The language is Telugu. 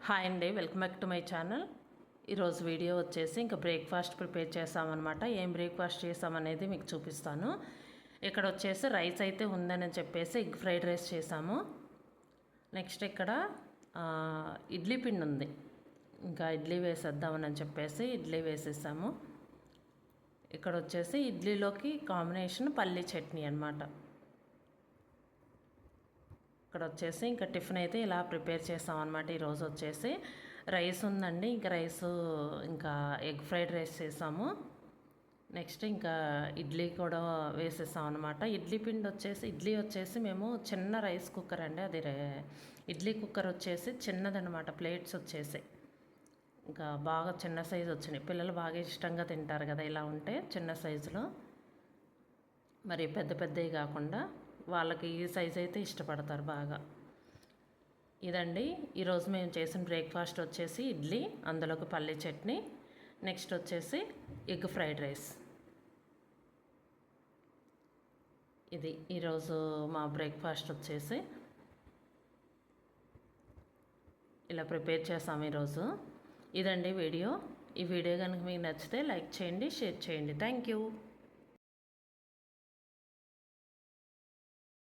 హాయ్ అండి, welcome back to my channel. ఈరోజు వీడియో వచ్చేసి ఇంకా బ్రేక్ఫాస్ట్ ప్రిపేర్ చేసామన్నమాట. ఏం బ్రేక్ఫాస్ట్ చేసామనేది మీకు చూపిస్తాను. ఇక్కడ వచ్చేసి రైస్ అయితే ఉందని చెప్పేసి ఎగ్ ఫ్రైడ్ రైస్ చేసాము. నెక్స్ట్ ఇక్కడ ఇడ్లీ పిండి ఉంది, ఇంకా ఇడ్లీ వేసేద్దామని చెప్పేసి ఇడ్లీ వేసేసాము. ఇక్కడ వచ్చేసి ఇడ్లీలోకి కాంబినేషన్ పల్లీ చట్నీ అన్నమాట. ఇక్కడ వచ్చేసి ఇంకా టిఫిన్ అయితే ఇలా ప్రిపేర్ చేస్తాం అనమాట. ఈరోజు వచ్చేసి రైస్ ఉందండి, ఇంకా రైస్ ఇంకా ఎగ్ ఫ్రైడ్ రైస్ చేసాము. నెక్స్ట్ ఇంకా ఇడ్లీ కూడా వేసేసాం అనమాట. ఇడ్లీ వచ్చేసి మేము చిన్న రైస్ కుక్కర్ అండి, అది ఇడ్లీ కుక్కర్ వచ్చేసి చిన్నదనమాట. ప్లేట్స్ వచ్చేసి ఇంకా బాగా చిన్న సైజు వచ్చినాయి. పిల్లలు బాగా ఇష్టంగా తింటారు కదా ఇలా ఉంటే, చిన్న సైజులో, మరి పెద్ద పెద్దవి కాకుండా వాళ్ళకి ఈ సైజ్ అయితే ఇష్టపడతారు బాగా. ఇదండి ఈరోజు మేము చేసిన బ్రేక్ఫాస్ట్ వచ్చేసి ఇడ్లీ, అందులోకి పల్లీ చట్నీ, నెక్స్ట్ వచ్చేసి ఎగ్ ఫ్రైడ్ రైస్. ఇది ఈరోజు మా బ్రేక్ఫాస్ట్ వచ్చేసి ఇలా ప్రిపేర్ చేసాము ఈరోజు. ఇదండి వీడియో. ఈ వీడియో కనుక మీకు నచ్చితే లైక్ చేయండి, షేర్ చేయండి. Thank you.